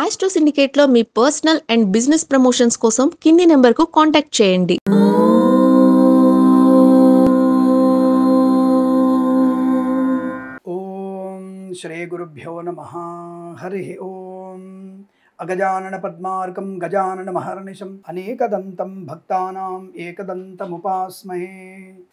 Astro సిండికేట్లో మీ personal and business promotions కోసం కింది నెంబర్కు కాంటాక్ట్ చేయండి. ఓం శ్రీ గురుభ్యో నమః. హరి ఓం. అగజానన పద్మార్కం గజానన మహర్నిశం అనేకదంతం భక్తానాం ఏకదంతముపాస్మహే.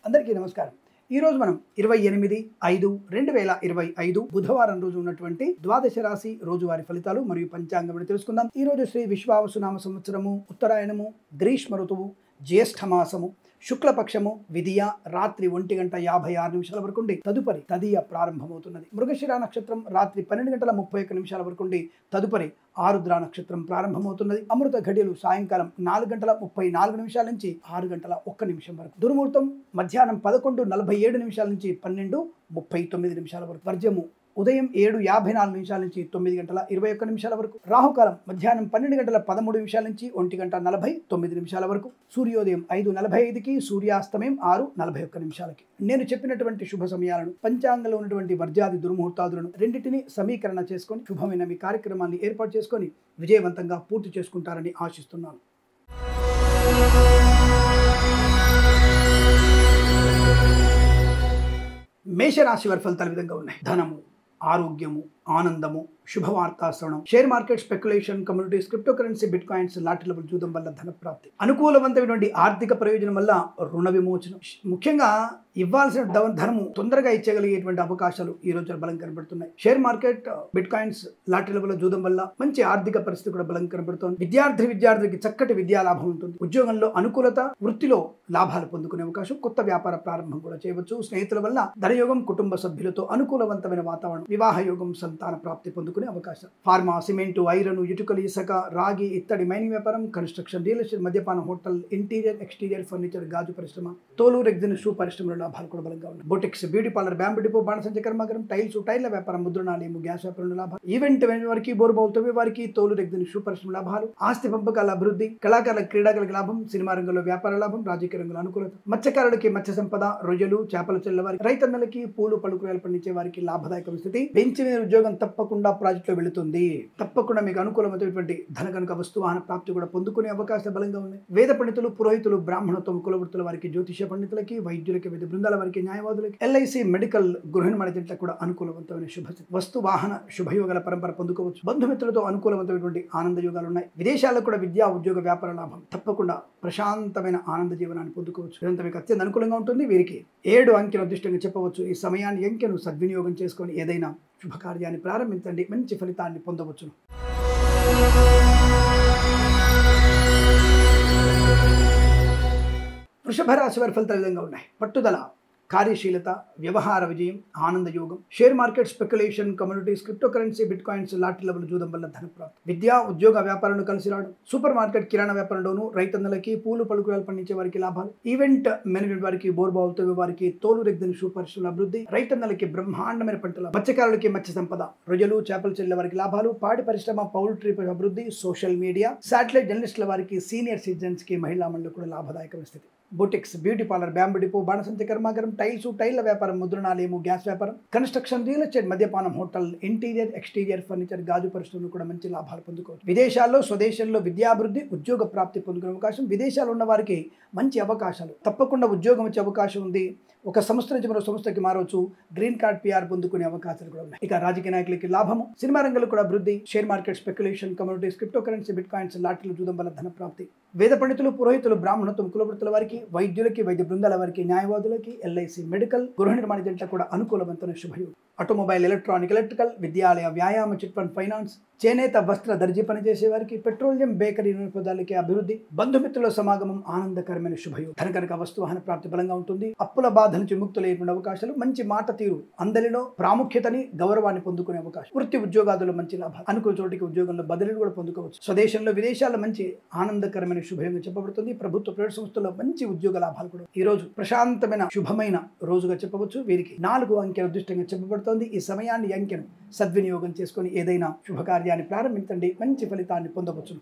అందరికీ నమస్కారం. ఈరోజు మనం 28/5/2025 బుధవారం రోజు ఉన్నటువంటి ద్వాదశ రాశి రోజువారి ఫలితాలు మరియు పంచాంగం తెలుసుకుందాం. ఈరోజు శ్రీ విశ్వావసునామ సంవత్సరము, ఉత్తరాయణము, గ్రీష్మ ఋతువు, జ్యేష్ఠమాసము, శుక్లపక్షము, విధియ రాత్రి 1:56 వరకు ఉండి తదుపరి తదియ ప్రారంభమవుతున్నది. మృగశిర నక్షత్రం రాత్రి 12:31 వరకు ఉండి తదుపరి ఆరుద్ర నక్షత్రం ప్రారంభమవుతున్నది. అమృత ఘడియలు సాయంకాలం 4:34 నుంచి 6:01 వరకు. దుర్ముహూర్తం మధ్యాహ్నం 11:47 నుంచి 12:39 వరకు. వర్జము ఉదయం 7:54 నుంచి 9:21 వరకు. రాహుకాలం మధ్యాహ్నం 12:13 నుంచి 1:49 వరకు. సూర్యోదయం 5:45కి, సూర్యాస్తమయం 6:41. నేను చెప్పినటువంటి శుభ సమయాలను, పంచాంగంలో ఉన్నటువంటి వర్జాది దుర్ముహూర్తాదులను రెండింటినీ సమీకరణ చేసుకొని శుభమైన మీ కార్యక్రమాన్ని ఏర్పాటు చేసుకొని విజయవంతంగా పూర్తి చేసుకుంటారని ఆశిస్తున్నాను. మేషరాశి వారి ఫలితాలు విధంగా ఉన్నాయి. ధనము, ఆరోగ్యము, ఆనందము, శుభవార్తా శ్రవణం, share market, speculation, communities, cryptocurrency, bit coins, lottery level జూదం వల్ల ధన ప్రాప్తి, అనుకూలవంతమైనటువంటి ఆర్థిక ప్రయోజనం వల్ల రుణ విమోచనం, ముఖ్యంగా ఇవ్వాల్సిన ధనము తొందరగా ఇచ్చగలిగేటువంటి అవకాశాలు ఈ రోజు బలం కనబడుతున్నాయి. Share market, bit coins, lottery level జూదం వల్ల మంచి ఆర్థిక పరిస్థితి కూడా బలం కనబడుతుంది. విద్యార్థికి చక్కటి విద్యా లాభం ఉంటుంది. ఉద్యోగంలో అనుకూలత, వృత్తిలో లాభాలు పొందుకునే అవకాశం, కొత్త వ్యాపార ప్రారంభం కూడా చేయవచ్చు. స్నేహితుల వల్ల ధనయోగం, కుటుంబ సభ్యులతో అనుకూలవంతమైన వాతావరణం, వివాహ యోగం, సంతాన ప్రాప్తి పొందుకునే అవకాశం. ఫార్మా, సిమెంటు, ఐరన్, ఇటుకలు, ఇసుక, రాగి, ఇత్తడి, మైనింగ్ వ్యాపారం, కన్స్ట్రక్షన్, రియల్ ఎస్టేట్, మద్యపానం, హోటల్, ఇంటీరియర్, ఎక్స్టీరియర్, ఫర్నిచర్, గాజు పరిశ్రమ, తోలు, రెగ్జిన్, షూ పరిశ్రమలో లాభాలు కూడా బలంగా ఉన్నాయి. Boutiques, beauty parlour, bamboo depot, బాణసంచ కర్మాగారం, టైల్స్, టైర్ల వ్యాపారం, ముద్రణాలయము, గ్యాస్ వ్యాపారంలో లాభాలు. ఈవెంట్ వారికి, బోర్బావులు తవ్వే వారికి, తోలు, రెగ్జిన్, షూ పరిశ్రమ లాభాలు. ఆస్తి పంపకాల అభివృద్ధి, కళాకారుల, క్రీడాకారులకు లాభం, సినిమా రంగంలో వ్యాపార లాభం, రాజకీయ రంగంలో అనుకూలత. మత్స్యకారులకి మత్స్య సంపద, రొయ్యలు, చేపల చెల్ల వారికి, రైతన్నలకి పూలు, పళ్ళు, కూరలు పండించే వారికి లాభదాయక స్థితి. బెంచ్ మీద ఉద్యోగం తప్పకుండా ప్రాజెక్టులో వెళుతుంది. తప్పకుండా మీకు అనుకూలమైనటువంటి ధన కనుక వస్తువాహన ప్రాప్తి కూడా పొందుకునే అవకాశాలు బలంగా ఉన్నాయి. వేద పండితులు, పురోహితులు, బ్రాహ్మణత్వం, కులవృత్తుల వారికి, జ్యోతిష పండితులకి, వైద్యులకి, వైద్య బృందాల వారికి, న్యాయవాదులకి, ఎల్ఐసి, మెడికల్, గృహ నిర్మాణాలకు కూడా అనుకూలవంతమైన శుభస్థితి. వస్తు వాహన శుభయోగాల పరంపర పొందుకోవచ్చు. బంధుమిత్రులతో అనుకూలవంతమైనటువంటి ఆనంద యోగాలు ఉన్నాయి. విదేశాల్లో కూడా విద్యా, ఉద్యోగ, వ్యాపార లాభం. తప్పకుండా ప్రశాంతమైన ఆనంద జీవనాన్ని పొందుకోవచ్చు. ఇదంతా మీకు అత్యంత అనుకూలంగా ఉంటుంది. వీరికి 7 అంకెల అదృష్టంగా చెప్పవచ్చు. ఈ సమయాన్ని, అంకెను సద్వినియోగం చేసుకొని ఏదైనా శుభకార్యాన్ని ప్రారంభించండి, మంచి ఫలితాన్ని పొందవచ్చును. వృషభ రాశి వారి ఫలితాలు విధంగా ఉన్నాయి. పట్టుదల, కార్యశీలత, వ్యవహార విజయం, ఆనంద యోగం, share market, speculation, communities, cryptocurrency, bit coins, lottery level జూదం వల్ల ధన ప్రాప్తి. విద్యా, ఉద్యోగ వ్యాపారంలో కలిసి రావడం, సూపర్ మార్కెట్, కిరాణా వ్యాపారంలోనూ, రైతన్నలకి, పూలు, పలుకురాలు పండించే వారికి లాభాలు. ఈవెంట్ మేనేజ్మెంట్ వారికి, బోర్బావులు తవ్వే వారికి, తోలు, రెగ్జిన్, షూ పరిశ్రమల అభివృద్ధి. రైతన్నలకి బ్రహ్మాండమైన పంటల, మత్స్యకారులకి మత్స్య సంపద, రొయ్యలు, చేపలు చెల్లె వారికి లాభాలు. పాడి పరిశ్రమ, పౌల్ట్రీ అభివృద్ధి. సోషల్ మీడియా, శాటిలైట్ జర్నలిస్టుల వారికి, సీనియర్ సిటిజన్స్ కి, మహిళా మండలి కూడా లాభదాయకమైన స్థితి. Boutiques, beauty parlour, bamboo depot, బాణసంచ కర్మాగారం, టైల్స్, టైర్ల వ్యాపారం, ముద్రణాలయము, గ్యాస్ వ్యాపారం, కన్స్ట్రక్షన్, రియల్ ఎస్టేట్, మద్యపానం, హోటల్, ఇంటీరియర్, ఎక్స్టీరియర్, ఫర్నిచర్, గాజు పరిశ్రమలు కూడా మంచి లాభాలు పొందుకోవచ్చు. విదేశాల్లో, స్వదేశంలో విద్యాభివృద్ధి, ఉద్యోగ ప్రాప్తి పొందుకునే అవకాశం. విదేశాల్లో ఉన్న వారికి మంచి అవకాశాలు. తప్పకుండా ఉద్యోగం వచ్చే అవకాశం ఉంది. ఒక సంస్థ నుంచి మరో సంస్థకి మారవచ్చు. గ్రీన్ కార్డ్, పిఆర్ పొందుకునే అవకాశాలు కూడా ఉన్నాయి. ఇక రాజకీయ నాయకులకి లాభము, సినిమా రంగంలో కూడా అభివృద్ధి. Share market, speculation, communities, cryptocurrency, bitcoins, లాటరీలు జూదం వల్ల ధన ప్రాప్తి. వేద పండితులు, పురోహితులు, బ్రాహ్మణత్వం, కులవృత్తుల వారికి, వైద్యులకి, వైద్య బృందాల వారికి, న్యాయవాదులకి, ఎల్ఐసి, మెడికల్, గృహ నిర్మాణ జంట కూడా అనుకూలవంతమైన శుభయోగం. ఆటోమొబైల్, ఎలక్ట్రానిక్, ఎలక్ట్రికల్, విద్యాలయ, వ్యాయామ, చిట్ ఫండ్, ఫైనాన్స్, చేనేత, వస్త్ర, దర్జీ పనిచేసే వారికి, పెట్రోలియం, బేకరీ పదార్థాలకి అభివృద్ధి. బంధుమిత్రుల సమాగమం, ఆనందకరమైన శుభయోగం. ధన కనుక వస్తువాహన ప్రాప్తి బలంగా ఉంటుంది. అప్పుల బాధ నుంచి ముక్తులైన అవకాశాలు. మంచి మాట తీరు, అందరిలో ప్రాముఖ్యతని, గౌరవాన్ని పొందుకునే అవకాశం. వృత్తి, ఉద్యోగాదులు మంచి లాభాలు. అనుకూల చోటికి ఉద్యోగంలో బదిలీలు కూడా పొందుకోవచ్చు. స్వదేశంలో, విదేశాల్లో మంచి ఆనందకరమైన శుభయోగం చెప్పబడుతుంది. ప్రభుత్వ, ప్రైవేట్ సంస్థల్లో మంచి ఉద్యోగ లాభాలు కూడా. ఈ రోజు ప్రశాంతమైన శుభమైన రోజుగా చెప్పవచ్చు. వీరికి 4 అంకెల అదృష్టంగా చెప్పబడుతోంది. ఈ సమయాన్ని, అంకెను సద్వినియోగం చేసుకొని ఏదైనా శుభకార్యాన్ని ప్రారంభించండి, మంచి ఫలితాన్ని పొందవచ్చు.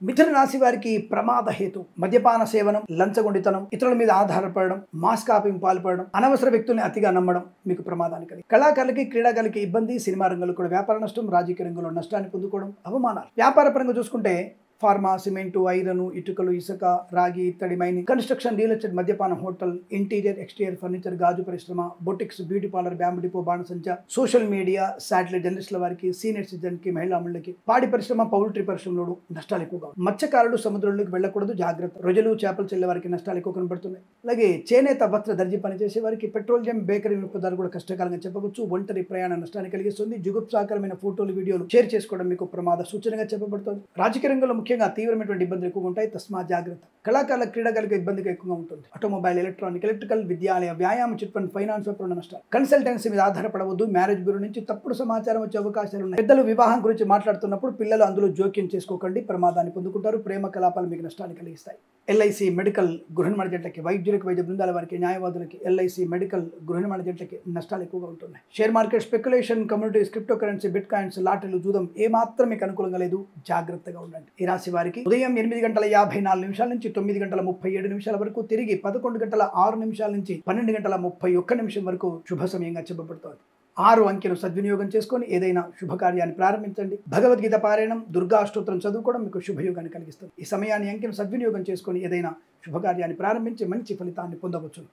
మిథున రాశి వారికి ప్రమాద హేతు మద్యపాన సేవనం, లంచగొండితనం, ఇతరుల మీద ఆధారపడడం, మాస్ కాపింగ్ పాల్పడడం, అనవసర వ్యక్తుల్ని అతిగా నమ్మడం మీకు ప్రమాదాన్ని కలిగి. కళాకారులకి, క్రీడాకారులకి ఇబ్బంది, సినిమా రంగంలో కూడా వ్యాపార నష్టం, రాజకీయ రంగంలో నష్టాన్ని పొందుకోవడం, అవమానాలు. వ్యాపార పరంగా చూసుకుంటే ఫార్మా, సిమెంటు, ఐరను, ఇటుకలు, ఇసుక, రాగి, ఇత్తడి, మైనింగ్, కన్స్ట్రక్షన్, రియల్ ఎస్టేట్, మద్యపాన, హోటల్, ఇంటీరియర్, ఎక్స్టీరియర్ ఫర్నిచర్, గాజు పరిశ్రమ, boutiques, beauty parlour, bamboo depot, బాణసంచ, సోషల్ మీడియా, శాటిలైట్ జర్నలిస్టుల వారికి, సీనియర్ సిటిజన్ కి, మహిళా మండలికి, పాడి పరిశ్రమ, పౌల్ట్రీ పరిశ్రమలో నష్టాలు ఎక్కువగా. మత్స్యకారులు సముద్రంలోకి వెళ్ళకూడదు, జాగ్రత్త. రొయ్యలు, చేపలు చెల్లే వారికి నష్టాలు ఎక్కువ కనబడుతున్నాయి. అలాగే చేనేత, వస్త్ర, దర్జీ పనిచేసే వారికి, పెట్రోలియం, బేకరీ వినియోగదారులు కూడా కష్టకాలంగా చెప్పవచ్చు. ఒంటరి ప్రయాణ నష్టాన్ని కలిగిస్తుంది. జుగుప్సాకరమైన ఫోటోలు, వీడియోలు షేర్ చేసుకోవడం మీకు ప్రమాద సూచనగా చెప్పబడుతుంది. రాజకీయ రంగంలో ముఖ్యంగా తీవ్రమైనటువంటి ఇబ్బందులు ఎక్కువగా ఉంటాయి, తస్మా జాగ్రత్త. కళాకారుల, క్రీడాకారులకు ఇబ్బందిగా ఎక్కువగా ఉంటుంది. ఆటోమొబైల్, ఎలక్ట్రానిక్, ఎలక్ట్రికల్, విద్యాలయ, వ్యాయామ, చిట్ ఫండ్, ఫైనాన్స్ వ్యాపారంలో నష్టాలు. కన్సల్టెన్సీ మీద ఆధారపడవద్దు. మ్యారేజ్ బ్యూరో నుంచి తప్పుడు సమాచారం వచ్చే అవకాశాలు ఉన్నాయి. పెద్దలు వివాహం గురించి మాట్లాడుతున్నప్పుడు పిల్లలు అందులో జోక్యం చేసుకోకండి, ప్రమాదాన్ని పొందుకుంటారు. ప్రేమ కలాపాలు మీకు నష్టాన్ని కలిగిస్తాయి. ఎల్ఐసి మెడికల్, గృహ నిర్మాణ జట్లకి, వైద్యులకు, వైద్య బృందాల వారికి, న్యాయవాదులకి, ఎల్ఐసి మెడికల్, గృహ నిర్మాణ జట్లకి నష్టాలు ఎక్కువగా ఉంటున్నాయి. Share market, speculation, communities, cryptocurrency, bitcoins, లాటరీలు, జూదం ఏమాత్రం మీకు అనుకూలంగా లేదు, జాగ్రత్తగా ఉండండి. ఈ రాశి వారికి ఉదయం 8:54 నుంచి 9:37 వరకు, తిరిగి 11:06 నుంచి 12:31 వరకు శుభ సమయంగా చెప్పబడుతోంది. 6 అంకెను సద్వినియోగం చేసుకొని ఏదైనా శుభకార్యాన్ని ప్రారంభించండి. భగవద్గీత పారాయణం, దుర్గా అష్టోత్తరం చదువుకోవడం మీకు శుభయోగాన్ని కలిగిస్తుంది. ఈ సమయాన్ని, అంకెను సద్వినియోగం చేసుకొని ఏదైనా శుభకార్యాన్ని ప్రారంభించి మంచి ఫలితాన్ని పొందవచ్చు.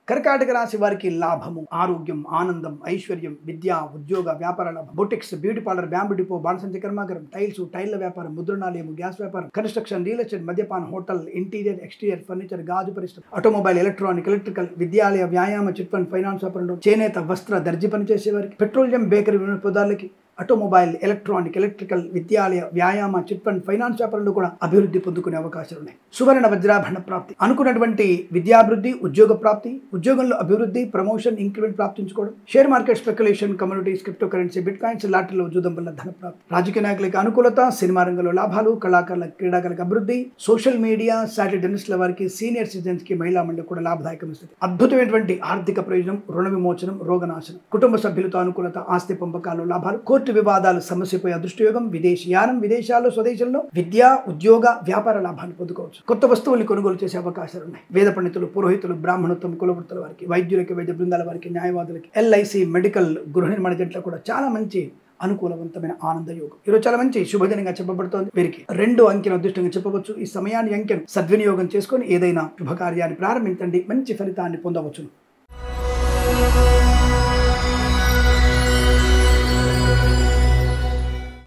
కర్కాటక రాశి వారికి లాభము, ఆరోగ్యం, ఆనందం, ఐశ్వర్యం, విద్య, ఉద్యోగ, వ్యాపార లాభం. Boutiques, beauty parlour, bamboo depot, బాణసంచ కర్మాగారం, టైల్స్, టైళ్ల వ్యాపారం, ముద్రణాలయము, గ్యాస్ వ్యాపారం, కన్స్ట్రక్షన్, రియల్ ఎస్టేట్, మద్యపాన, హోటల్, ఇంటీరియర్, ఎక్స్టీరియర్ ఫర్నిచర్, గాజు పరిశ్రమ, ఆటోమొబైల్, ఎలక్ట్రానిక్, ఎలక్ట్రికల్, విద్యాలయ, వ్యాయామ, చిట్ ఫండ్, ఫైనాన్స్ వ్యాపారంలో, చేనేత, వస్త్ర, దర్జీ పనిచేసే వారికి, పెట్రోలియం, బేకరీ వినియోగదారులకి, ఆటోమొబైల్, ఎలక్ట్రానిక్, ఎలక్ట్రికల్, విద్యాలయ, వ్యాయామ, చిట్ ఫండ్, ఫైనాన్స్ వ్యాపారంలో కూడా అభివృద్ధి పొందుకునే అవకాశాలు ఉన్నాయి. సువర్ణ వజ్రాభరణ ప్రాప్తి, అనుకున్నటువంటి విద్యాభివృద్ధి, ఉద్యోగ ప్రాప్తి, ఉద్యోగంలో అభివృద్ధి, ప్రమోషన్, ఇంక్రిమెంట్ ప్రాప్తించుకోవడం. Share market, speculation, communities, cryptocurrency, bitcoins, లాటరీలో జూదం వల్ల ధన ప్రాప్తి. రాజకీయ నాయకులకు అనుకూలత, సినిమా రంగంలో లాభాలు, కళాకారుల, క్రీడాకారులకు అభివృద్ధి, సోషల్ మీడియా, శాటిలైట్ జర్నలిస్టుల వారికి, సీనియర్ సిటిజన్స్ కి, మహిళా మండలి కూడా లాభదాయకం ఇస్తుంది. అద్భుతమైనటువంటి ఆర్థిక ప్రయోజనం, రుణ విమోచనం, రోగనాశనం, కుటుంబ సభ్యులతో అనుకూలత, ఆస్తి పంపకాలు, లాభాలు, కోర్టు వివాదాలు సమస్యపై అదృష్టయోగం, విదేశీయానం, విదేశాల్లో, స్వదేశంలో విద్య, ఉద్యోగ, వ్యాపార లాభాన్ని పొందుకోవచ్చు. కొత్త వస్తువుల్ని కొనుగోలు చేసే అవకాశాలు ఉన్నాయి. వేద పండితులు, పురోహితులు, బ్రాహ్మణోత్తమ కులవృత్తుల వారికి, వైద్యులకి, వైద్య బృందాల వారికి, న్యాయవాదులకి, ఎల్ఐసి మెడికల్, గృహ నిర్మాణ జట్లకు కూడా చాలా మంచి అనుకూలవంతమైన ఆనంద యోగం. ఈరోజు చాలా మంచి శుభదినంగా చెప్పబడుతోంది. వీరికి 2 అంకెను అదృష్టంగా చెప్పవచ్చు. ఈ సమయాన్ని, అంకెను సద్వినియోగం చేసుకొని ఏదైనా శుభకార్యాన్ని ప్రారంభించండి, మంచి ఫలితాన్ని పొందవచ్చు.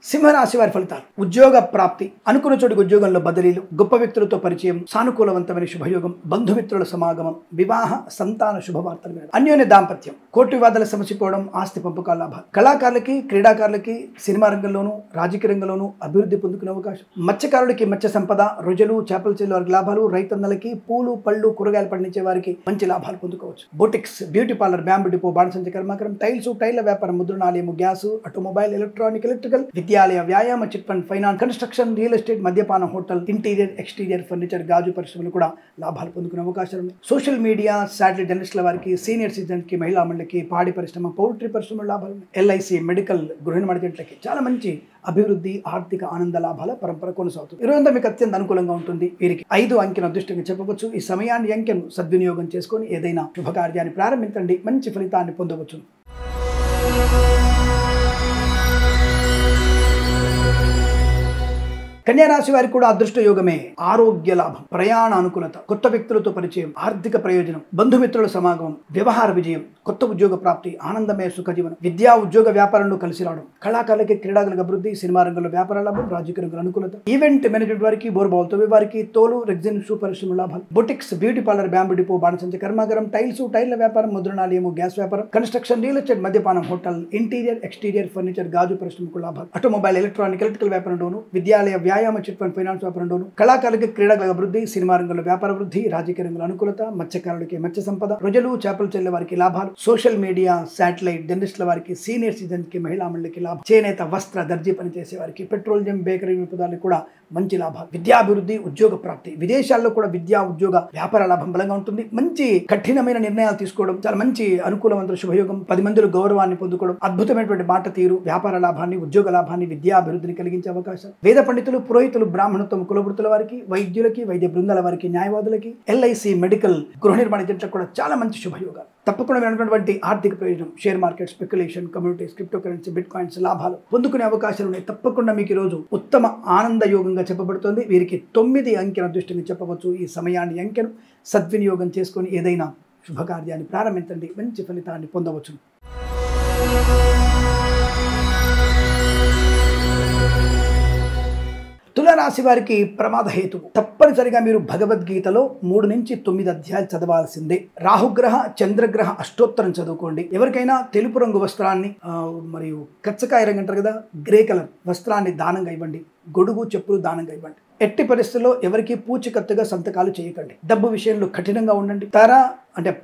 సింహరాశి వారి ఫలితాలు. ఉద్యోగ ప్రాప్తి, అనుకున్న చోటికి ఉద్యోగంలో బదిలీలు, గొప్ప వ్యక్తులతో పరిచయం, సానుకూలవంతమైన శుభయోగం, బంధుమిత్రుల సమాగమం, వివాహ, సంతాన శుభవార్తలు, అన్యోన్య దాంపత్యం, కోర్టు వివాదాలు సమసిపోవడం, ఆస్తి పంపకాల లాభాలు. కళాకారులకి, క్రీడాకారులకి, సినిమా రంగంలోనూ, రాజకీయ రంగంలోనూ అభివృద్ధి పొందుకునే అవకాశం. మత్స్యకారులకి మత్స్య సంపద, రొయ్యలు, చేపలు చెల్లే వారికి లాభాలు, రైతన్నలకి, పూలు, పళ్ళు, కూరగాయలు పండించే వారికి మంచి లాభాలు పొందుకోవచ్చు. Boutiques, beauty parlour, bamboo depot, బాణసంచ కర్మాగారం, టైల్స్, టైళ్ల వ్యాపారం, ముద్రణాలయము, గ్యాస్, ఆటోమొబైల్, ఎలక్ట్రానిక్, ఎలక్ట్రికల్, విద్యాలయ, వ్యాయామ, chit fund, finance, construction, real estate, మద్యపాన, హోటల్, ఇంటీరియర్, ఎక్స్టీరియర్ ఫర్నిచర్, గాజు పరిశ్రమలు కూడా లాభాలు పొందుకునే అవకాశాలు ఉన్నాయి. సోషల్ మీడియా, శాటిలైట్ జర్నలిస్టుల వారికి, సీనియర్ సిటిజన్స్ కి, మహిళా మండలికి, పాడి పరిశ్రమ, పౌల్ట్రీ పరిశ్రమలు లాభాలు ఉన్నాయి. ఎల్ఐసి మెడికల్, గృహ నిర్మాణ జట్లకి చాలా మంచి అభివృద్ధి, ఆర్థిక ఆనంద లాభాల పరంపర కొనసాగుతుంది. ఈరోజంతా మీకు అత్యంత అనుకూలంగా ఉంటుంది. వీరికి 5 అంకెను అదృష్టంగా చెప్పవచ్చు. ఈ సమయాన్ని, అంకెను సద్వినియోగం చేసుకొని ఏదైనా శుభకార్యాన్ని ప్రారంభించండి, మంచి ఫలితాన్ని పొందవచ్చు. కన్యా రాశి వారికి కూడా అదృష్ట యోగమే. ఆరోగ్య లాభం, ప్రయాణ అనుకూలత, కొత్త వ్యక్తులతో పరిచయం, ఆర్థిక ప్రయోజనం, బంధుమిత్రుల సమాగమం, వ్యవహార విజయం, కొత్త ఉద్యోగ ప్రాప్తి, ఆనందమయ సుఖజీవనం, విద్యా, ఉద్యోగ, వ్యాపారంలో కలిసి రావడం, కళాకారులకి, క్రీడాకులకు అభివృద్ధి, సినిమా రంగంలో వ్యాపార లాభం, రాజకీయ రంగంలో అనుకూలత, ఈవెంట్ మేనేజ్మెంట్ వారికి, బోర్బావులతో వారికి, తోలు, రెగ్జిన్, షూ పరిశ్రమ లాభాలు, boutiques, beauty parlour, bamboo depot, బాణసంచ కర్మాగారం, టైల్స్, టైళ్ల వ్యాపారం, ముద్రణాలయము, గ్యాస్ వ్యాపారం, కన్స్ట్రక్షన్, రియల్ ఎస్టేట్, మద్యపానం, హోటల్, ఇంటీరియర్, ఎక్స్టీరియర్ ఫర్నిచర్, గాజు పరిశ్రమకు లాభాలు, ఆటోమొబైల్, ఎలక్ట్రానిక్, ఎలక్ట్రికల్ వ్యాపారంలోను, విద్యాలయ, వ్యాయామ, చిట్ ఫండ్, ఫైనాన్స్ వ్యాపారంలోను, కళాకారులకి, క్రీడాకుల అభివృద్ధి, సినిమా రంగంలో వ్యాపార వృద్ధి, రాజకీయ రంగంలో అనుకూలత, మత్స్యకారులకి మత్స్య సంపద, రొయ్యలు, చేపలు చెల్లే వారికి లాభాలు, సోషల్ మీడియా, శాటిలైట్ జర్నలిస్టుల వారికి, సీనియర్ సిటిజన్ కి, మహిళా మండలికి లాభం, చేనేత, వస్త్ర, దర్జీ పనిచేసే వారికి, పెట్రోలియం, బేకరీ వినియోగదారులకు కూడా మంచి లాభాలు. విద్యాభివృద్ధి, ఉద్యోగ ప్రాప్తి, విదేశాల్లో కూడా విద్యా ఉద్యోగ వ్యాపార లాభం బలంగా ఉంటుంది. మంచి కఠినమైన నిర్ణయాలు తీసుకోవడం, చాలా మంచి అనుకూలవంతుల శుభయోగం, 10 మందిలో గౌరవాన్ని పొందుకోవడం, అద్భుతమైనటువంటి మాట తీరు, వ్యాపార లాభాన్ని, ఉద్యోగ లాభాన్ని, విద్యా అభివృద్ధిని కలిగించే అవకాశం. వేద పండితులు, పురోహితులు, బ్రాహ్మణత్వం కులవృత్తుల వారికి, వైద్యులకి, వైద్య బృందాల వారికి, న్యాయవాదులకి, ఎల్ఐసి, మెడికల్, గృహ నిర్మాణ ఏజెంట్లకు కూడా చాలా మంచి శుభయోగాలు. తప్పకుండా ఉన్నటువంటి ఆర్థిక ప్రయోజనం, share market, speculation, communities, cryptocurrency, bit coins లాభాలు పొందుకునే అవకాశాలు ఉన్నాయి. తప్పకుండా మీకు ఈరోజు ఉత్తమ ఆనంద యోగంగా చెప్పబడుతుంది. వీరికి 9 అంకెను అదృష్టంగా చెప్పవచ్చు. ఈ సమయాన్ని, అంకెను సద్వినియోగం చేసుకొని ఏదైనా శుభకార్యాన్ని ప్రారంభించండి, మంచి ఫలితాన్ని పొందవచ్చు. తులారాశి వారికి ప్రమాద హేతువు. తప్పనిసరిగా మీరు భగవద్గీతలో 3 నుంచి 9 అధ్యాయాలు చదవాల్సిందే. రాహుగ్రహ, చంద్రగ్రహ అష్టోత్తరం చదువుకోండి. ఎవరికైనా తెలుపు రంగు వస్త్రాన్ని మరియు కచ్చకాయ రంగు అంటారు కదా, గ్రే కలర్ వస్త్రాన్ని దానంగా ఇవ్వండి. గొడుగు, చెప్పులు దానంగా ఇవ్వండి. ఎట్టి పరిస్థితుల్లో ఎవరికి పూచికత్తుగా సంతకాలు చేయకండి. డబ్బు విషయంలో కఠినంగా ఉండండి.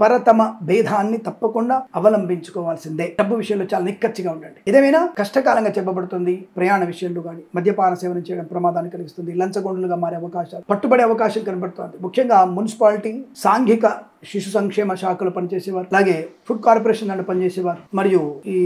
పరతమ భేదాన్ని తప్పకుండా అవలంబించుకోవాల్సిందే. డబ్బు విషయంలో చాలా నిక్కచ్చిగా ఉండండి. ఏదేమైనా కష్టకాలంగా చెప్పబడుతుంది. ప్రయాణ విషయంలో కానీ మద్యపాన సేవనం చేయడం ప్రమాదాన్ని కలిగిస్తుంది. లంచగొండులుగా మారే అవకాశాలు, పట్టుబడే అవకాశం కనబడుతుంది. ముఖ్యంగా మున్సిపాలిటీ, సాంఘిక శిశు సంక్షేమ శాఖలో పనిచేసేవారు, అలాగే ఫుడ్ కార్పొరేషన్ దాంట్లో పనిచేసేవారు, మరియు ఈ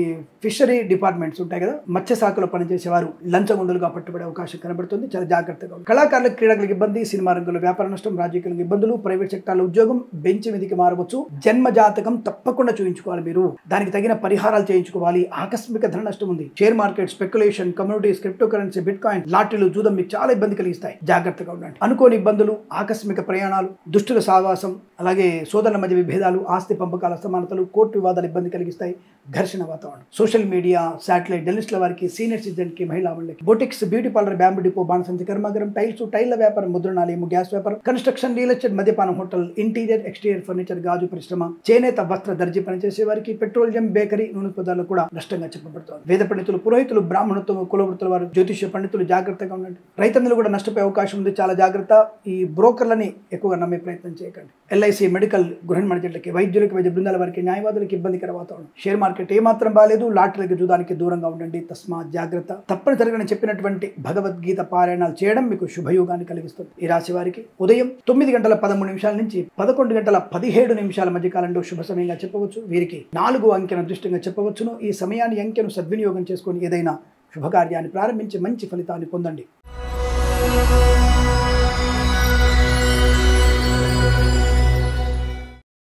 ఫిషరీ డిపార్ట్మెంట్స్ ఉంటాయి కదా, మత్స్య శాఖలో పనిచేసేవారు లంచగొండులుగా పట్టుబడే అవకాశం కనబడుతుంది. చాలా జాగ్రత్తగా ఉంది. కళాకారులకు, క్రీడకులకు ఇబ్బంది, సినిమా రంగంలో వ్యాపార నష్టం, రాజకీయాలకు ఇబ్బందులు, ప్రైవేట్ సెక్టార్లో ఉద్యోగం బెంచ్ మీదకి మారవచ్చు. జన్మ జాతకం తప్పకుండా చూయించుకోవాలి. మీరు దానికి తగిన పరిహారాలు చేయించుకోవాలి. ఆకస్మిక ధన నష్టం ఉంది. Share market, speculation, communities, cryptocurrency, bitcoin, లాటరీలు, జూదం మీకు చాలా ఇబ్బంది కలిగిస్తాయి. జాగ్రత్తగా ఉండండి. అనుకోని ఇబ్బందులు, ఆకస్మిక ప్రయాణాలు, దుష్టుల సావాసం, అలాగే సోదరుల మధ్య విభేదాలు, ఆస్తి పంపకాల అసమానతలు, కోర్టు వివాదాలు ఇబ్బంది కలిగిస్తాయి. ఘర్షణ వాతావరణం. సోషల్ మీడియా, శాటిలైట్, జర్నలిస్టుల వారికి, సీనియర్ సిటిజన్కి, మహిళా మండలికి, boutiques, beauty parlour, bamboo depot, బాణసంచి కర్మాగారం, టైల్ల వ్యాపారం, ముద్రణాలయం, గ్యాస్ వ్యాపారం, కన్స్ట్రక్షన్, రియల్ ఎస్టేట్, మద్యపానం, హోటల్, ఇంటీరియర్, ఎక్స్టీరియర్ ఫర్నిచర్, గాజు పరిశ్రమ, చేనేత, వస్త్ర, దర్జీ పనిచేసే వారికి, పెట్రోలియం, బేకరీ, నూనె పదార్థాలు కూడా నష్టంగా చెప్పబడుతుంది. వేద పండితులు, పురోహితులు, బ్రాహ్మణత్వం కులవృత్తుల వారు, జ్యోతిష్య పండితులు జాగ్రత్తగా ఉండండి. రైతన్నులు కూడా నష్టపోయే అవకాశం ఉంది. చాలా జాగ్రత్త. ఈ బ్రోకర్లని ఎక్కువగా నమ్మే ప్రయత్నం చేయకండి. ఎల్ఐసి, మెడికల్, గృహ నిర్మాణకి, వైద్యులకి, వైద్య బృందాల వారికి, న్యాయవాదులకి ఇబ్బందికర వాతావరణం. షేర్ మార్కెట్ ఏమాత్రం బాలేదు. లాటరీకి, జూదానికి దూరంగా ఉండండి. తస్మాత్ జాగ్రత్త. తప్పనిసరిగా నేను చెప్పినటువంటి భగవద్గీత పారాయణాలు చేయడం మీకు శుభయోగాన్ని కలిగిస్తుంది. ఈ రాశి వారికి ఉదయం 9:13 నుంచి 11:17 మధ్య కాలంలో శుభ సమయంగా చెప్పవచ్చు. వీరికి 4 అంకెను అదృష్టంగా చెప్పవచ్చును. ఈ సమయాన్ని, అంకెను సద్వినియోగం చేసుకొని ఏదైనా శుభకార్యాన్ని ప్రారంభించి మంచి ఫలితాన్ని పొందండి.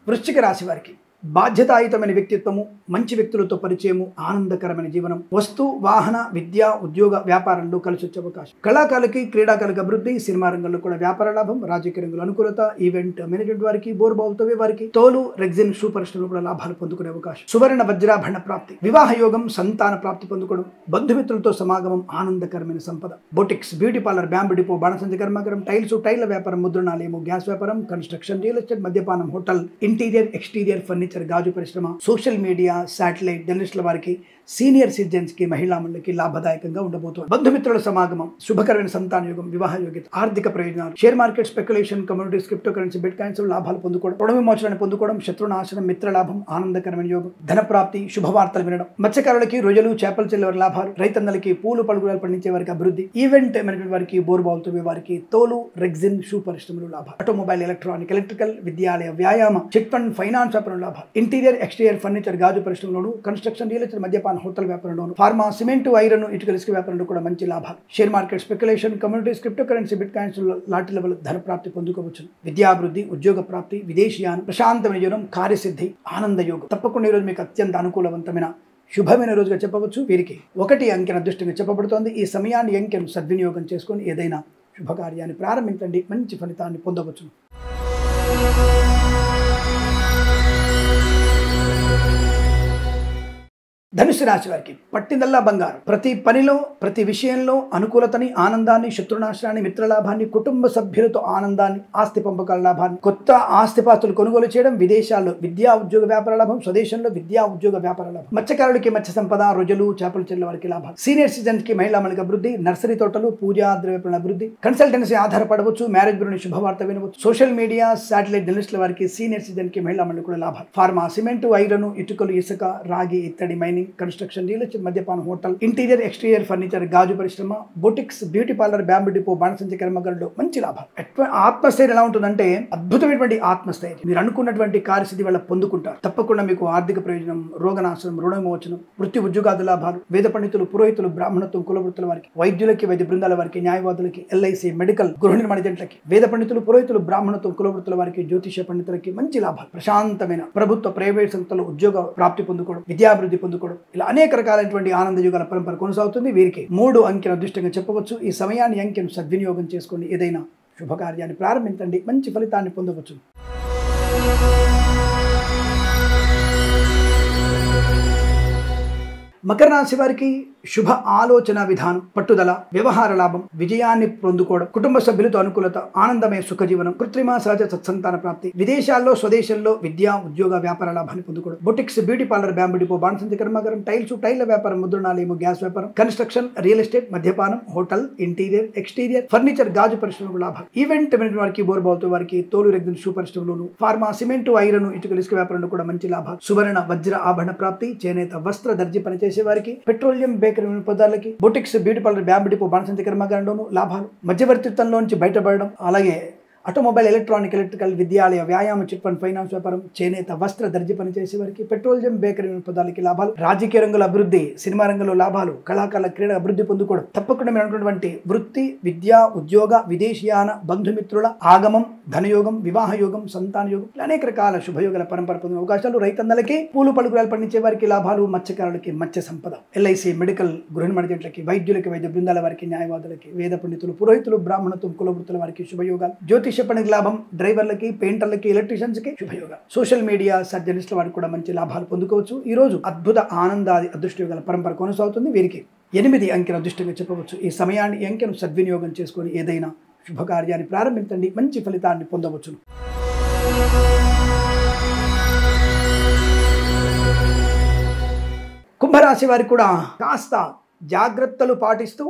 వృశ్చిక రాశి వారికి బాధ్యతాయుతమైన వ్యక్తిత్వము, మంచి వ్యక్తులతో పరిచయము, ఆనందకరమైన జీవనం, వస్తు, వాహన, విద్య, ఉద్యోగ, వ్యాపారంలో కలిసి వచ్చే అవకాశం. కళాకారులకి, క్రీడాకారులకు అభివృద్ధి, సినిమా రంగంలో కూడా వ్యాపార లాభం, రాజకీయ రంగంలో అనుకూలత, ఈవెంట్ మేనేజ్మెంట్ వారికి, బోర్బావుతోవే వారికి, తోలు, రెగ్జిన్, షూ పరిశ్రమలో కూడా లాభాలు పొందుకునే అవకాశం. సువర్ణ వజ్రాభరణ ప్రాప్తి, వివాహ యోగం, సంతాన ప్రాప్తి పొందుకోవడం, బంధుమిత్రులతో సమాగమం, ఆనందకరమైన సంపద. Boutiques, beauty parlour, bamboo depot, బాణసంచి కర్మాగారం, టైల్ల వ్యాపారం, ముద్రణాలయము, గ్యాస్ వ్యాపారం, కన్స్ట్రక్షన్, రియల్ ఎస్టేట్, మద్యపానం, హోటల్, ఇంటీరియర్, ఎక్స్టీరియర్ ఫర్నిచర్, గాజు పరిశ్రమ, సోషల్ మీడియా, శాటిలైట్, జర్నలిస్టుల వారికి, సీనియర్ సిటిజన్స్ కి, మహిళా మండలికి లాభదాయకంగా ఉండబోతుంది. బంధుమిత్రుల సమాగమం, శుభకరమైన సంతాన యోగం, వివాహ యోగ్యత, ఆర్థిక ప్రయోజనాలు, share market, speculation, communities, cryptocurrency, bit coins లాభాలు పొందుకోవడం, రుణ విమోచనాన్ని పొందుకోవడం, శత్రునాశనం, మిత్ర లాభం, ఆనందకరమైన యోగం, ధన ప్రాప్తి, శుభవార్తలు వినడం, మత్స్యకారులకి రొయ్యలు, చేపలు చెల్లే వారి లాభాలు, రైతన్నలకి, పూలు పలుకురాలు పండించే వారికి అభివృద్ధి, ఈవెంట్ మేనేజ్మెంట్ వారికి, బోర్బావులతో వారికి, తోలు, రెగ్జిన్, షూ పరిశ్రమలు లాభాలు, ఆటోమొబైల్, ఎలక్ట్రానిక్, ఎలక్ట్రికల్, విద్యాలయ, వ్యాయామ, చిట్ ఫండ్, ఫైనాన్స్ వ్యాపారం లాభాలు, ఇంటీరియర్, ఎక్స్టీరియర్ ఫర్నిచర్, గాజు పరిశ్రమలోను, కన్స్ట్రక్షన్, రియల్ ఎస్టేట్, మద్యపాన, హోటల్ వ్యాపారంలోను, ఫార్మా, సిమెంట్, ఐరన్, ఇటుక, ఇసుక వ్యాపారంలో కూడా మంచి లాభాలు. Share market, speculation, communities, cryptocurrency, bit coins lottery level ధన ప్రాప్తి పొందుకోవచ్చు. విద్యాభివృద్ధి, ఉద్యోగ ప్రాప్తి, విదేశీయానం, ప్రశాంతమైన జీవనం, కార్యసిద్ధి, ఆనంద యోగం. తప్పకుండా ఈరోజు మీకు అత్యంత అనుకూలవంతమైన శుభమైన రోజుగా చెప్పవచ్చు. వీరికి 1 అంకెను అదృష్టంగా చెప్పబడుతోంది. ఈ సమయాన్ని, అంకెను సద్వినియోగం చేసుకొని ఏదైనా శుభకార్యాన్ని ప్రారంభించండి, మంచి ఫలితాన్ని పొందవచ్చు. ధనుసు రాశి వారికి పట్టిందల్లా బంగారం. ప్రతి పనిలో, ప్రతి విషయంలో అనుకూలతని, ఆనందాన్ని, శత్రునాశనాన్ని, మిత్రలాభాన్ని, కుటుంబ సభ్యులతో ఆనందాన్ని, ఆస్తి పంపకాల లాభాన్ని, కొత్త ఆస్తిపాస్తులు కొనుగోలు చేయడం, విదేశాల్లో విద్యా ఉద్యోగ వ్యాపార లాభం, స్వదేశంలో విద్యా ఉద్యోగ వ్యాపార లాభం, మత్స్యకారులకి మత్స్య సంపద, రొయ్యలు, చేపలు చెల్లె వారికి లాభాలు, సీనియర్ సిటిజన్స్ కి, మహిళా మండలికి అభివృద్ధి, నర్సరీ తోటలు, పూజా ద్రవ్యపరణ అభివృద్ధి, కన్సల్టెన్సీ ఆధారపడవచ్చు, మ్యారేజ్ బ్యూరోని శుభవార్త వినవచ్చు, సోషల్ మీడియా, శాటిలైట్, జర్నలిస్టుల వారికి, సీనియర్ సిటిజన్ కి, మహిళా మండలి కూడా లాభాలు, ఫార్మా, సిమెంట్, ఐరన్, ఇటుకలు, ఇసుక, రాగి, ఇత్తడి, mining, mining, construction, real estate, మద్యపానం, హోటల్, ఇంటీరియర్ ఎక్స్టీరియర్ ఫర్నిచర్, గాజు పరిశ్రమ, boutiques, beauty parlour, bamboo depot, బాణసంచ కర్మగారులు మంచి లాభాలు. ఆత్మస్థైర్యం ఎలా ఉంటుందంటే అద్భుతమైనటువంటి ఆత్మస్థైర్యం. మీరు అనుకున్నటువంటి కార్యసిద్ధి వల్ల పొందుకుంటారు. తప్పకుండా మీకు ఆర్థిక ప్రయోజనం, రోగనాశనం, రుణమోచనం, వృత్తి ఉద్యోగాది లాభాలు, వేద పండితులు, పురోహితులు, బ్రాహ్మణత్వం, కులవృత్తుల వారికి, వైద్యులకి, వైద్య బృందాల వారికి, న్యాయవాదులకి, ఎల్ఐసి, మెడికల్, గృహ నిర్మాణ జంటలకి, వేద పండితులు, పురోహితులు, బ్రాహ్మణత్వం, కులవృత్తుల వారికి, జ్యోతిష పండితులకి మంచి లాభాలు. ప్రశాంతమైన ప్రభుత్వ, ప్రైవేట్ సంస్థలు ఉద్యోగ ప్రాప్తి పొందుకోవడం, విద్యాభివృద్ధి పొందుకోవడం, ఇలా అనేక రకాలైనటువంటి ఆనంద యుగాల పరంపర కొనసాగుతుంది. వీరికి 3 అంకెను అదృష్టంగా చెప్పవచ్చు. ఈ సమయాన్ని, అంకెను సద్వినియోగం చేసుకొని ఏదైనా శుభకార్యాన్ని ప్రారంభించండి, మంచి ఫలితాన్ని పొందవచ్చు. మకర రాశి వారికి శుభ ఆలోచన విధానం, పట్టుదల, వ్యవహార లాభం, విజయాన్ని పొందుకోవడం, కుటుంబ సభ్యులతో అనుకూలత, ఆనందమయ సుఖ జీవనం, కృత్రిమ సహజ సత్సంతాన ప్రాప్తి, విదేశాల్లో స్వదేశంలో విద్యా ఉద్యోగ వ్యాపార లాభాన్ని పొందుకోవడం, boutiques, beauty parlour, bamboo depot, బాణసంచ కర్మాగారం, టైల్ల వ్యాపారం, ముద్రణాలయము, గ్యాస్ వ్యాపారం, కన్స్ట్రక్షన్, రియల్ ఎస్టేట్, మద్యపానం, హోటల్, ఇంటీరియర్ ఎక్స్టీరియర్ ఫర్నిచర్, గాజు పరిశ్రమకు లాభాలు. ఈవెంట్ మేనేజ్మెంట్ వారికి, బోర్బావుతో వారికి, తోలు రెగ్జిన్ షూ పరిశ్రమలోను, ఫార్మా, సిమెంటు, ఐరన్, ఇటుకలు, ఇసుక వ్యాపారంలో కూడా మంచి లాభాలు. సువర్ణ వజ్ర ఆభరణ ప్రాప్తి, చేనేత వస్త్ర దర్జీ పనిచేసే వారికి, పెట్రోలియం బేకరీ పదార్థాలకి, boutiques, beauty parlour, bamboo depot, బాణసంచ కర్మాగారంలోనూ లాభాలు. మధ్యవర్తిత్వంలోంచి బయటపడడం, అలాగే ఆటోమొబైల్, ఎలక్ట్రానిక్, ఎలక్ట్రికల్, విద్యాలయ, వ్యాయామ, చిట్ ఫండ్, ఫైనాన్స్ వ్యాపారం, చేనేత వస్త్ర దర్జీ పనిచేసే వారికి, పెట్రోలియం బేకరీ పదార్థాలకి లాభాలు. రాజకీయ రంగంలో అభివృద్ధి, సినిమా రంగంలో లాభాలు, కళాకారుల క్రీడ అభివృద్ధి పొందుకోవడం. తప్పకుండా మీరు అనుకున్నటువంటి వృత్తి, విద్యా ఉద్యోగ, విదేశీయాన, బంధుమిత్రుల ఆగమం, ధనయోగం, వివాహ యోగం, సంతాన యోగం, అనేక రకాల శుభయోగాల పరంపర పొందిన అవకాశాలు. రైతన్నలకి, పూలు పలుకురాలు పండించే వారికి లాభాలు, మత్స్యకారులకి మత్స్య సంపద, ఎల్ఐసి, మెడికల్, గృహ నిర్మాణ జంటలకి, వైద్యులకి, వైద్య బృందాల వారికి, న్యాయవాదులకి, వేద పండితులు, పురోహితులు, బ్రాహ్మణత్వం, కులవృత్తుల వారికి శుభయోగాలు. జ్యోతిష పనికి లాభం, డ్రైవర్లకి, పెయింటర్లకి, ఎలక్ట్రీషియన్స్ కి శుభయోగాలు. సోషల్ మీడియా సర్జనిస్టుల వారికి కూడా మంచి లాభాలు పొందుకోవచ్చు. ఈ రోజు అద్భుత ఆనందాది అదృష్టయోగాల పరంపర కొనసాగుతుంది. వీరికి 8 అంకెను అదృష్టంగా చెప్పవచ్చు. ఈ సమయాన్ని, అంకెను సద్వినియోగం చేసుకొని ఏదైనా శుభకార్యాన్ని ప్రారంభించండి, మంచి ఫలితాన్ని పొందవచ్చు. కుంభరాశి వారికి కూడా కాస్త జాగ్రత్తలు పాటిస్తూ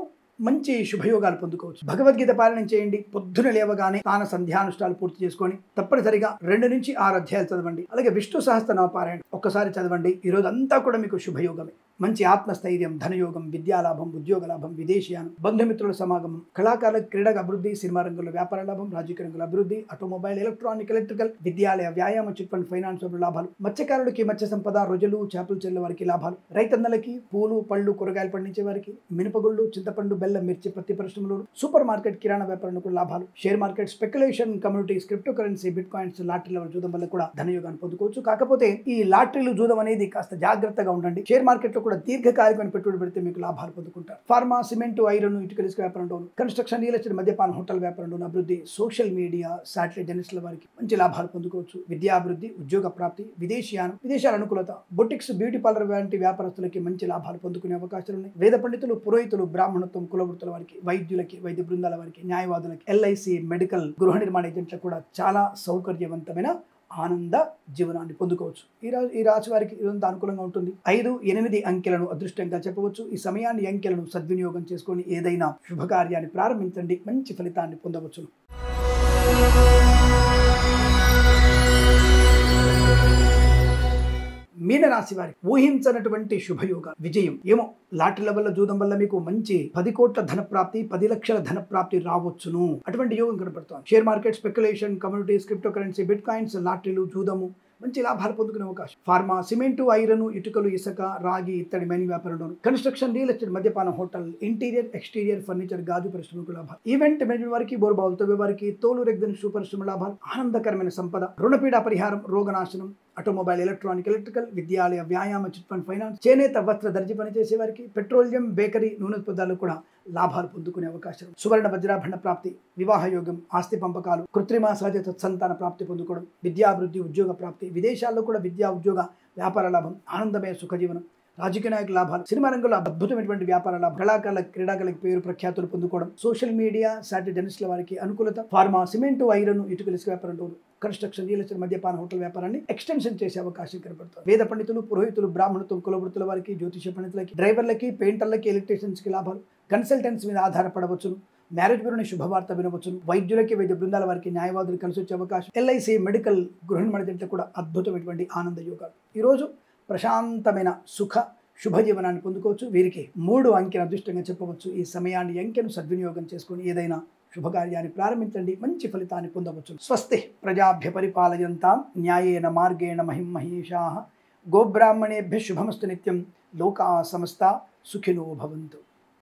మంచి శుభయోగాలు పొందుకోవచ్చు. భగవద్గీత పారాయణం చేయండి. పొద్దున లేవగానే స్నాన సంధ్యానుష్ఠాలు పూర్తి చేసుకొని తప్పనిసరిగా 2 నుంచి 6 అధ్యాయాలు చదవండి. అలాగే విష్ణు సహస్రనామ పారాయణ ఒక్కసారి చదవండి. ఈ రోజు అంతా కూడా మీకు శుభయోగమే. మంచి ఆత్మస్థైర్యం, ధనయోగం, విద్యాలాభం, ఉద్యోగ లాభం, విదేశీయానం, బంధుమిత్రుల సమాగమం, కళాకారుల క్రీడా అభివృద్ధి, సినిమా రంగంలో వ్యాపార లాభం, రాజకీయ రంగంలో అభివృద్ధి, ఆటోమొబైల్, ఎలక్ట్రానిక్, ఎలక్ట్రికల్, విద్యాలయ, వ్యాయామ, చిట్ ఫండ్, ఫైనాన్స్ లాభాలు. మత్స్యకారులకి మత్స్య సంపద, రొజలు, చేపలు చెల్లె వారికి లాభాలు. రైతన్నలకి, పూలు, పళ్ళు, కూరగాయలు పండించే వారికి, మినపగుళ్ళు, చింతపండు, బెల్లం, మిర్చి, పత్తి పరిశ్రమలు, సూపర్ మార్కెట్, కిరాణా వ్యాపారంలో కూడా లాభాలు. Share market, speculation, communities, cryptocurrency, bitcoins, లాటరీల జూదం వల్ల కూడా ధనయోగాన్ని పొందుకోవచ్చు. కాకపోతే ఈ లాటరీలు, జూదం అనేది కాస్త జాగ్రత్తగా ఉండండి. షేర్ మార్కెట్ లో కూడా దీర్ఘకాలికమైన పెట్టుబడి పెడితే మీకు లాభాలు పొందుకుంటారు. ఫార్మా, సిమెంటు, ఐరన్, ఇటుకల, ఇసుక వ్యాపారంలోను, కన్స్ట్రక్షన్, రియల్ ఎస్టేట్, మద్యపాన, హోటల్ వ్యాపారంలోను అభివృద్ధి. సోషల్ మీడియా, శాటిలైట్ జర్నలిస్టుల వారికి మంచి లాభాలు పొందుకోవచ్చు. విద్యాభివృద్ధి, ఉద్యోగ ప్రాప్తి, విదేశీయానం, విదేశాల అనుకూలత, బొటిక్స్, బ్యూటీ పార్లర్ వంటి వ్యాపారస్తులకి మంచి లాభాలు పొందుకునే అవకాశాలు ఉన్నాయి. వేద పండితులు, పురోహితులు, బ్రాహ్మణత్వం, కులవృత్తుల వారికి, వైద్యులకి, వైద్య బృందాల వారికి, న్యాయవాదులకి, ఎల్ఐసి, మెడికల్, గృహ నిర్మాణ ఏజెంట్లకు కూడా చాలా సౌకర్యవంతమైన ఆనంద జీవనాన్ని పొందుకోవచ్చు. ఈ రాశి వారికి ఇదంతా అనుకూలంగా ఉంటుంది. 5, 8 అంకెలను అదృష్టంగా చెప్పవచ్చు. ఈ సమయాన్ని, అంకెలను సద్వినియోగం చేసుకొని ఏదైనా శుభకార్యాన్ని ప్రారంభించండి, మంచి ఫలితాన్ని పొందవచ్చు. మీనరాశి వారికి ఊహించనటువంటి శుభయోగ విజయం. ఏమో లాటరీల వల్ల, జూదం వల్ల మీకు మంచి 10 కోట్ల ధన ప్రాప్తి, 10 లక్షల ధన ప్రాప్తి రావచ్చును. అటువంటి యోగం కనపడుతుంది. Share market, speculation, communities, cryptocurrency, bitcoins, లాటరీలు, జూదము మంచి లాభాలు పొందుకునే అవకాశం. ఫార్మా, సిమెంటు, ఐరన్, ఇటుకలు, ఇసుక, రాగి, ఇత్తడి, మైనింగ్ వ్యాపారంలోను, కన్స్ట్రక్షన్, రియల్ ఎస్టేట్, మద్యపానం, హోటల్, ఇంటీరియర్ ఎక్స్టీరియర్ ఫర్నిచర్, గాజు పరిశ్రమకు లాభాలు. ఈవెంట్ మేనేజ్మెంట్ వారికి, బోర్బావులతో వారికి, తోలు రెగ్జిన్ షూ పరిశ్రమ లాభాలు. ఆనందకరమైన సంపద, రుణపీడ పరిహారం, రోగనాశనం, ఆటోమొబైల్, ఎలక్ట్రానిక్, ఎలక్ట్రికల్, విద్యాలయ, వ్యాయామ, చిట్ ఫండ్, ఫైనాన్స్, చేనేత వస్త్ర దర్జీ పనిచేసే వారికి, పెట్రోలియం బేకరీ, నూనె పదార్థాలు కూడా లాభాలు పొందుకునే అవకాశం. సువర్ణ వజ్రాభరణ ప్రాప్తి, వివాహ యోగం, ఆస్తి పంపకాలు, కృత్రిమ సహజ సంతాన ప్రాప్తి పొందుకోవడం, విద్యాభివృద్ధి, ఉద్యోగ ప్రాప్తి, విదేశాల్లో కూడా విద్యా ఉద్యోగ వ్యాపార లాభం, ఆనందమయ సుఖజీవనం, రాజకీయ నాయకుల లాభాలు, సినిమా రంగంలో అద్భుతమైనటువంటి వ్యాపార లాభం, కళాకారుల క్రీడాకారులకు పేరు ప్రఖ్యాతులు పొందుకోవడం, సోషల్ మీడియా, శాటిలైట్ జర్నలిస్టుల వారికి అనుకూలత, ఫార్మా, సిమెంటు, ఐరన్, ఇటుకల, ఇసుక వ్యాపారంలో, కన్స్ట్రక్షన్, రియల్ ఎస్టేట్, మద్యపాన, హోటల్ వ్యాపారాన్ని ఎక్స్టెన్షన్ చేసే అవకాశం కనబడుతుంది. వేద పండితులు, పురోహితులు, బ్రాహ్మణత్వం, కులవృత్తుల వారికి, జ్యోతిష పండితులకి, డ్రైవర్లకి, పెయింటర్లకి, ఎలక్ట్రీషియన్స్ కి లాభాలు. కన్సల్టెన్స్ మీద ఆధారపడవచ్చును. మ్యారేజ్ బ్యూరోని శుభవార్త వినవచ్చును. వైద్యులకి, వైద్య బృందాల వారికి, న్యాయవాదులు కలిసి వచ్చే అవకాశం. ఎల్ఐసి, మెడికల్, గృహ నిర్మాణ జంటలకు కూడా అద్భుతమైనటువంటి ఆనంద యోగాలు. ఈరోజు ప్రశాంతమైన సుఖ శుభజీవనాన్ని పొందుకోవచ్చు. వీరికి 3 అంకెను అదృష్టంగా చెప్పవచ్చు. ఈ సమయాన్ని అంకెను సద్వినియోగం చేసుకొని ఏదైనా శుభకార్యాన్ని ప్రారంభించండి, మంచి ఫలితాన్ని పొందవచ్చు. స్వస్తి ప్రజాభ్య పరిపాలయంతాం న్యాయేన మార్గేణ మహిం మహేషాః. గోబ్రాహ్మణేభ్య శుభమస్తు నిత్యం. లోకా సమస్తా సుఖినో భవంతు.